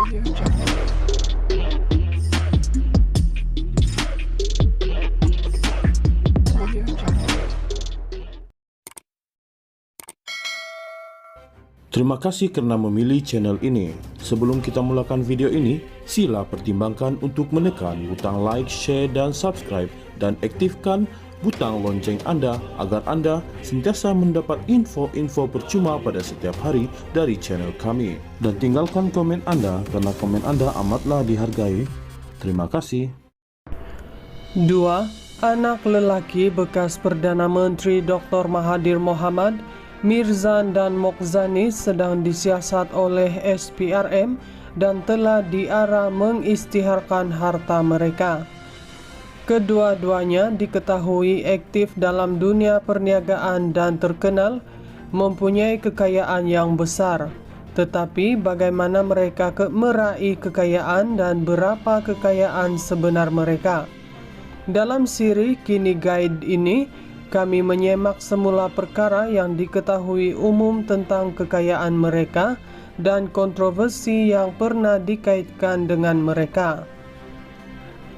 Terima kasih karena memilih channel ini. Sebelum kita mulakan video ini, sila pertimbangkan untuk menekan butang like, share, dan subscribe, dan aktifkan butang lonceng Anda agar Anda sentiasa mendapat info-info percuma pada setiap hari dari channel kami. Dan tinggalkan komen Anda karena komen Anda amatlah dihargai. Terima kasih. 2. Anak lelaki bekas Perdana Menteri Dr. Mahathir Mohamad, Mirzan dan Mokhzani sedang disiasat oleh SPRM dan telah diarah mengisytiharkan harta mereka. Kedua-duanya diketahui aktif dalam dunia perniagaan dan terkenal mempunyai kekayaan yang besar. Tetapi bagaimana mereka meraih kekayaan dan berapa kekayaan sebenar mereka? Dalam siri Kini Guide ini, kami menyemak semula perkara yang diketahui umum tentang kekayaan mereka dan kontroversi yang pernah dikaitkan dengan mereka.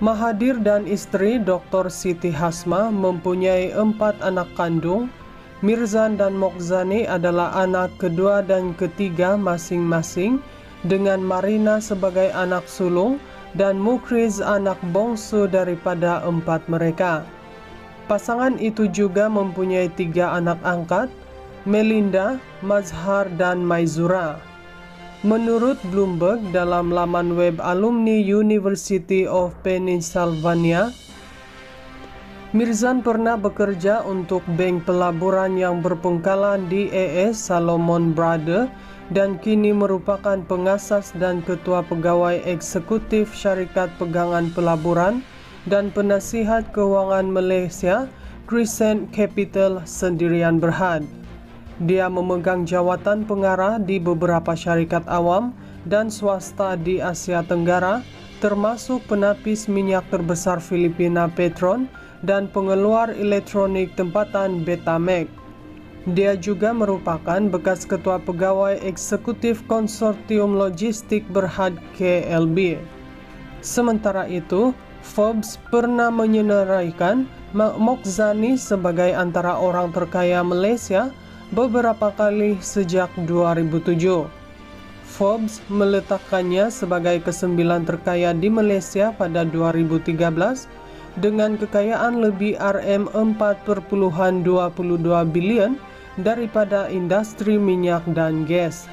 Mahathir dan istri Dr. Siti Hasma mempunyai 4 anak kandung. Mirzan dan Mokhzani adalah anak kedua dan ketiga masing-masing, dengan Marina sebagai anak sulung dan Mukhriz anak bongsu daripada 4 mereka. Pasangan itu juga mempunyai 3 anak angkat, Melinda, Mazhar, dan Maizura. Menurut Bloomberg dalam laman web alumni University of Pennsylvania, Mirzan pernah bekerja untuk bank pelaburan yang berpangkalan di AS Salomon Brothers dan kini merupakan pengasas dan ketua pegawai eksekutif Syarikat Pegangan Pelaburan dan penasihat keuangan Malaysia, Crescent Capital Sendirian Berhad. Dia memegang jawatan pengarah di beberapa syarikat awam dan swasta di Asia Tenggara, termasuk penapis minyak terbesar Filipina Petron dan pengeluar elektronik tempatan Betamax. Dia juga merupakan bekas ketua pegawai eksekutif konsortium logistik Berhad KLB. Sementara itu, Forbes pernah menyenaraikan Mokhzani sebagai antara orang terkaya Malaysia beberapa kali sejak 2007. Forbes meletakkannya sebagai ke-9 terkaya di Malaysia pada 2013 dengan kekayaan lebih RM4.22 bilion daripada industri minyak dan gas.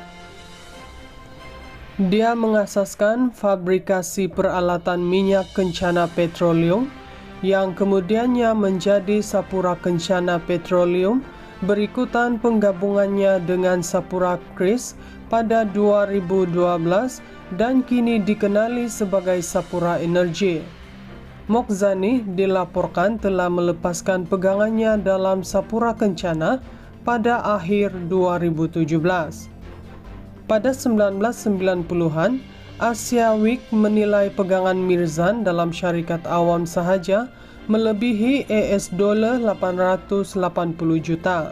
Dia mengasaskan fabrikasi peralatan minyak Kencana Petroleum yang kemudiannya menjadi Sapura Kencana Petroleum, berikutan penggabungannya dengan Sapura Kris pada 2012 dan kini dikenali sebagai Sapura Energy. Mokhzani dilaporkan telah melepaskan pegangannya dalam Sapura Kencana pada akhir 2017. Pada 1990-an, Asia Week menilai pegangan Mirzan dalam syarikat awam sahaja melebihi $880 juta.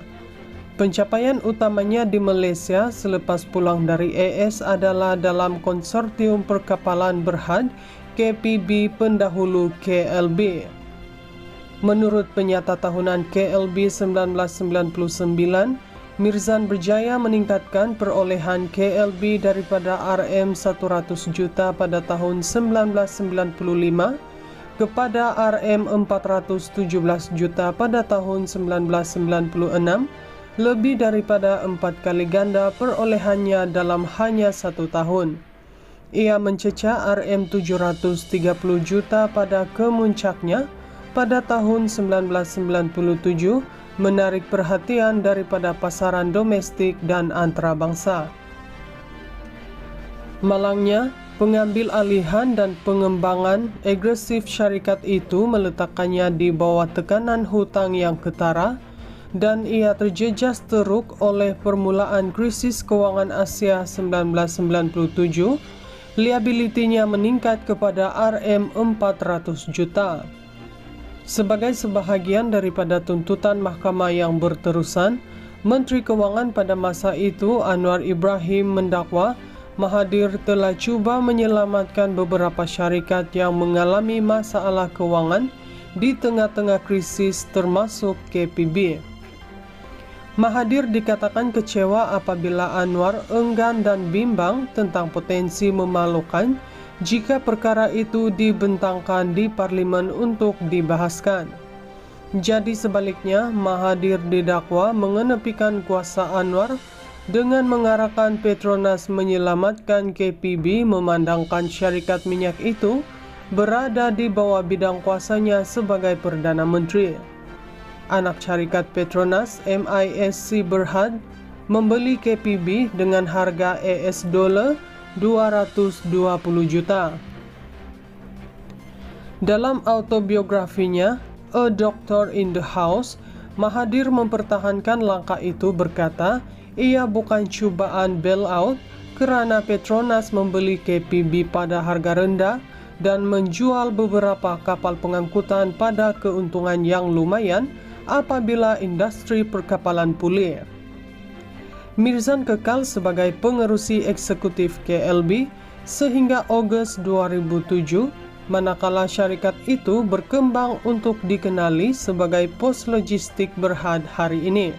Pencapaian utamanya di Malaysia selepas pulang dari AS adalah dalam konsortium perkapalan Berhad KPB pendahulu KLB. Menurut penyata tahunan KLB 1999, Mirzan berjaya meningkatkan perolehan KLB daripada RM100 juta pada tahun 1995 kepada RM417 juta pada tahun 1996, lebih daripada 4 kali ganda perolehannya dalam hanya 1 tahun. Ia mencecah RM730 juta pada kemuncaknya pada tahun 1997, menarik perhatian daripada pasaran domestik dan antarabangsa. Malangnya, pengambil alihan dan pengembangan agresif syarikat itu meletakkannya di bawah tekanan hutang yang ketara dan ia terjejas teruk oleh permulaan krisis kewangan Asia 1997. Liabilitinya meningkat kepada RM400 juta. Sebagai sebahagian daripada tuntutan mahkamah yang berterusan, Menteri Kewangan pada masa itu Anwar Ibrahim mendakwa Mahathir telah cuba menyelamatkan beberapa syarikat yang mengalami masalah keuangan di tengah-tengah krisis termasuk KPB. Mahathir dikatakan kecewa apabila Anwar enggan dan bimbang tentang potensi memalukan jika perkara itu dibentangkan di parlimen untuk dibahaskan. Jadi sebaliknya, Mahathir didakwa mengenepikan kuasa Anwar dengan mengarahkan Petronas menyelamatkan KPB, memandangkan syarikat minyak itu berada di bawah bidang kuasanya sebagai Perdana Menteri. Anak syarikat Petronas, MISC Berhad, membeli KPB dengan harga AS $220 juta. Dalam autobiografinya, A Doctor in the House, Mahathir mempertahankan langkah itu, berkata, ia bukan cubaan bailout kerana Petronas membeli KPB pada harga rendah dan menjual beberapa kapal pengangkutan pada keuntungan yang lumayan apabila industri perkapalan pulih. Mirzan kekal sebagai pengerusi eksekutif KLB sehingga Ogos 2007, manakala syarikat itu berkembang untuk dikenali sebagai pos logistik Berhad hari ini.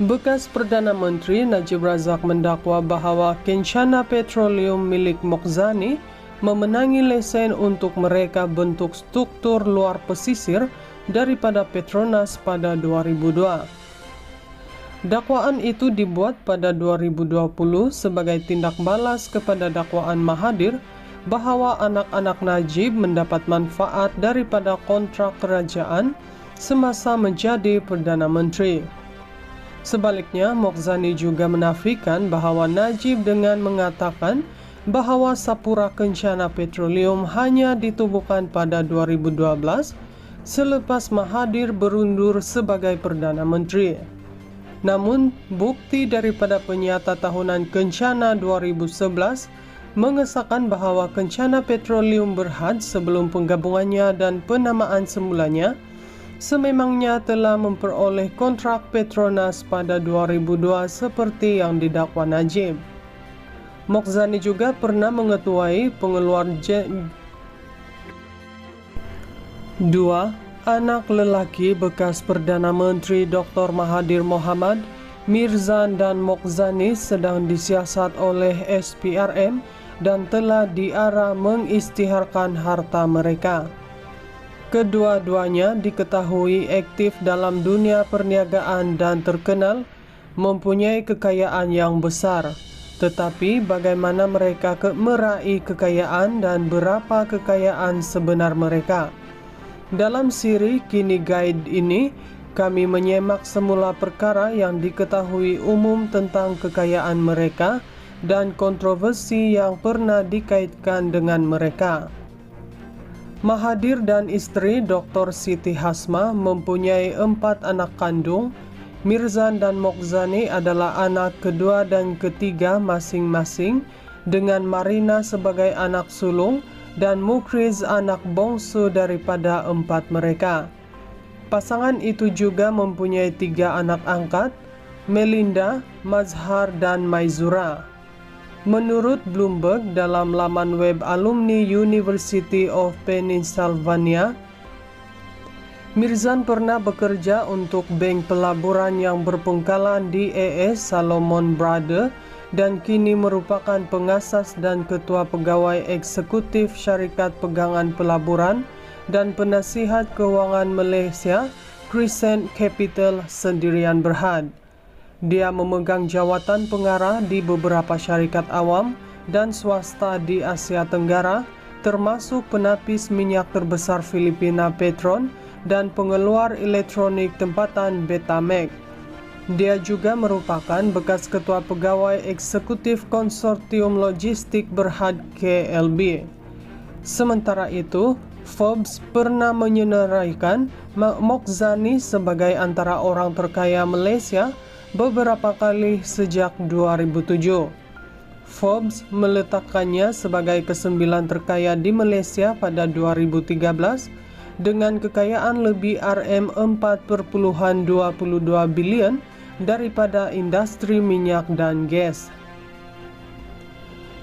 Bekas Perdana Menteri Najib Razak mendakwa bahawa Kencana Petroleum milik Mokhzani memenangi lesen untuk mereka bentuk struktur luar pesisir daripada Petronas pada 2002. Dakwaan itu dibuat pada 2020 sebagai tindak balas kepada dakwaan Mahathir bahawa anak-anak Najib mendapat manfaat daripada kontrak kerajaan semasa menjadi Perdana Menteri. Sebaliknya, Mokhzani juga menafikan bahawa Najib dengan mengatakan bahawa Sapura Kencana Petroleum hanya ditubuhkan pada 2012 selepas Mahathir berundur sebagai Perdana Menteri. Namun, bukti daripada penyata tahunan Kencana 2011 mengesahkan bahawa Kencana Petroleum Berhad sebelum penggabungannya dan penamaan semulanya sememangnya telah memperoleh kontrak Petronas pada 2002 seperti yang didakwa Najib. Mokhzani juga pernah mengetuai pengeluar dua anak lelaki bekas Perdana Menteri Dr. Mahathir Mohamad, Mirzan dan Mokhzani sedang disiasat oleh SPRM dan telah diarah mengisytiharkan harta mereka. Kedua-duanya diketahui aktif dalam dunia perniagaan dan terkenal mempunyai kekayaan yang besar. Tetapi bagaimana mereka meraih kekayaan dan berapa kekayaan sebenar mereka? Dalam siri Kini Guide ini, kami menyemak semula perkara yang diketahui umum tentang kekayaan mereka dan kontroversi yang pernah dikaitkan dengan mereka. Mahathir dan isteri Dr. Siti Hasma mempunyai 4 anak kandung. Mirzan dan Mokhzani adalah anak kedua dan ketiga masing-masing, dengan Marina sebagai anak sulung dan Mukriz anak bongsu daripada 4 mereka. Pasangan itu juga mempunyai 3 anak angkat, Melinda, Mazhar dan Maizura. Menurut Bloomberg dalam laman web alumni University of Pennsylvania, Mirzan pernah bekerja untuk bank pelaburan yang berpangkalan di AS Salomon Brothers dan kini merupakan pengasas dan ketua pegawai eksekutif syarikat pegangan pelaburan dan penasihat keuangan Malaysia Crescent Capital sendirian Berhad. Dia memegang jawatan pengarah di beberapa syarikat awam dan swasta di Asia Tenggara, termasuk penapis minyak terbesar Filipina Petron dan pengeluar elektronik tempatan Betamax. Dia juga merupakan bekas ketua pegawai eksekutif konsortium logistik Berhad KLB. Sementara itu, Forbes pernah menyenaraikan Mokhzani sebagai antara orang terkaya Malaysia beberapa kali sejak 2007. Forbes meletakkannya sebagai ke-9 terkaya di Malaysia pada 2013 dengan kekayaan lebih RM4.22 bilion daripada industri minyak dan gas.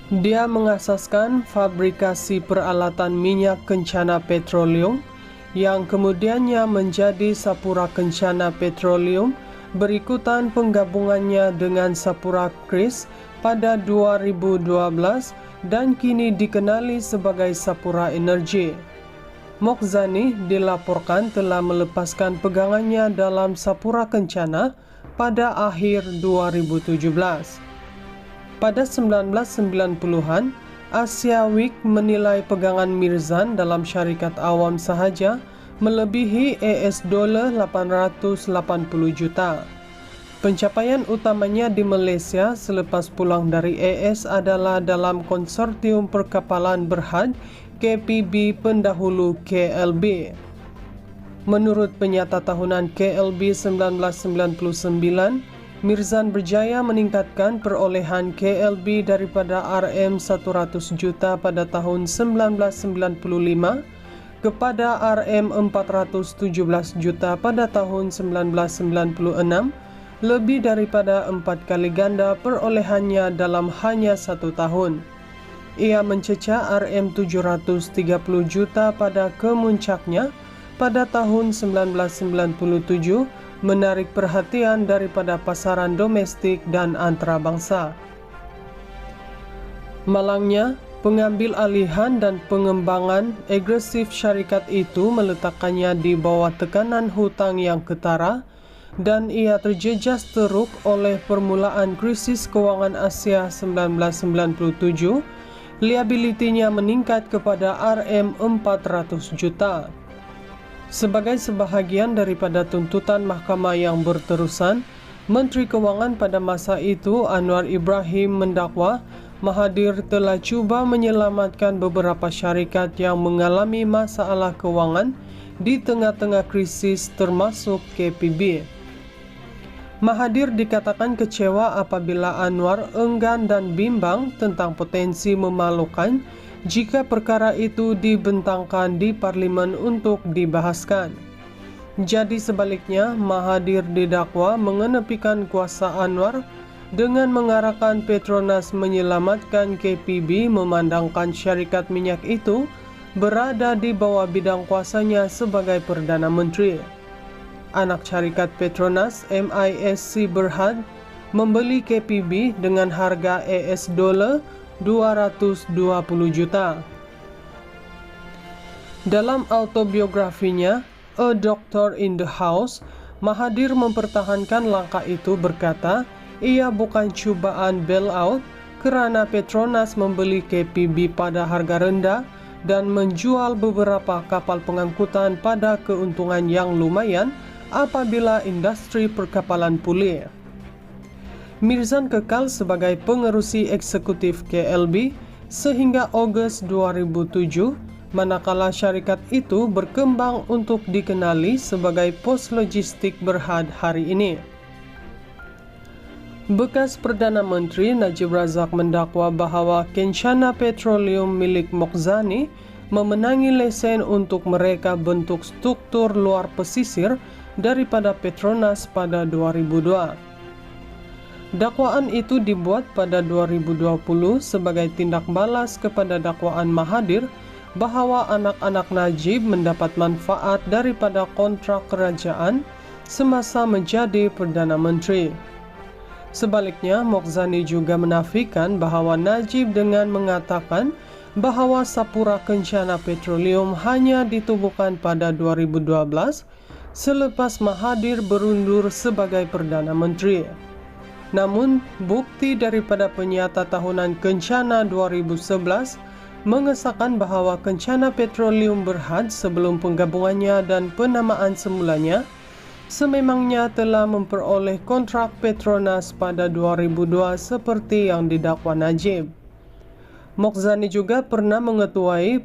Dia mengasaskan fabrikasi peralatan minyak Kencana Petroleum yang kemudiannya menjadi Sapura Kencana Petroleum berikutan penggabungannya dengan Sapura Kris pada 2012 dan kini dikenali sebagai Sapura Energy. Mokhzani dilaporkan telah melepaskan pegangannya dalam Sapura Kencana pada akhir 2017. Pada 1990-an, Asia Week menilai pegangan Mirzan dalam syarikat awam sahaja melebihi $880 juta. Pencapaian utamanya di Malaysia selepas pulang dari AS adalah dalam konsortium perkapalan berhad KPB pendahulu KLB. Menurut penyata tahunan KLB 1999, Mirzan berjaya meningkatkan perolehan KLB daripada RM100 juta pada tahun 1995 kepada RM417 juta pada tahun 1996, lebih daripada 4 kali ganda perolehannya dalam hanya 1 tahun. Ia mencecah RM730 juta pada kemuncaknya pada tahun 1997, menarik perhatian daripada pasaran domestik dan antarabangsa. Malangnya, pengambil alihan dan pengembangan agresif syarikat itu meletakkannya di bawah tekanan hutang yang ketara dan ia terjejas teruk oleh permulaan krisis kewangan Asia 1997. Liabilitinya meningkat kepada RM400 juta. Sebagai sebahagian daripada tuntutan mahkamah yang berterusan, Menteri Kewangan pada masa itu Anwar Ibrahim mendakwa Mahathir telah cuba menyelamatkan beberapa syarikat yang mengalami masalah kewangan di tengah-tengah krisis termasuk KPB. Mahathir dikatakan kecewa apabila Anwar enggan dan bimbang tentang potensi memalukan jika perkara itu dibentangkan di parlimen untuk dibahaskan. Jadi sebaliknya, Mahathir didakwa mengenepikan kuasa Anwar dengan mengarahkan Petronas menyelamatkan KPB, memandangkan syarikat minyak itu berada di bawah bidang kuasanya sebagai Perdana Menteri. Anak syarikat Petronas, MISC Berhad, membeli KPB dengan harga $220 juta. Dalam autobiografinya, A Doctor in the House, Mahathir mempertahankan langkah itu berkata, ia bukan cubaan bailout kerana Petronas membeli KPB pada harga rendah dan menjual beberapa kapal pengangkutan pada keuntungan yang lumayan apabila industri perkapalan pulih. Mirzan kekal sebagai pengerusi eksekutif KLB sehingga Ogos 2007, manakala syarikat itu berkembang untuk dikenali sebagai pos logistik Berhad hari ini. Bekas Perdana Menteri Najib Razak mendakwa bahawa Kencana Petroleum milik Mokhzani memenangi lesen untuk mereka bentuk struktur luar pesisir daripada Petronas pada 2002. Dakwaan itu dibuat pada 2020 sebagai tindak balas kepada dakwaan Mahathir bahawa anak-anak Najib mendapat manfaat daripada kontrak kerajaan semasa menjadi Perdana Menteri. Sebaliknya, Mokhzani juga menafikan bahawa Najib dengan mengatakan bahawa Sapura Kencana Petroleum hanya ditubuhkan pada 2012 selepas Mahathir berundur sebagai Perdana Menteri. Namun, bukti daripada penyata tahunan Kencana 2011 mengesahkan bahawa Kencana Petroleum Berhad sebelum penggabungannya dan penamaan semulanya sememangnya telah memperoleh kontrak Petronas pada 2002 seperti yang didakwa Najib. Mokhzani juga pernah mengetuai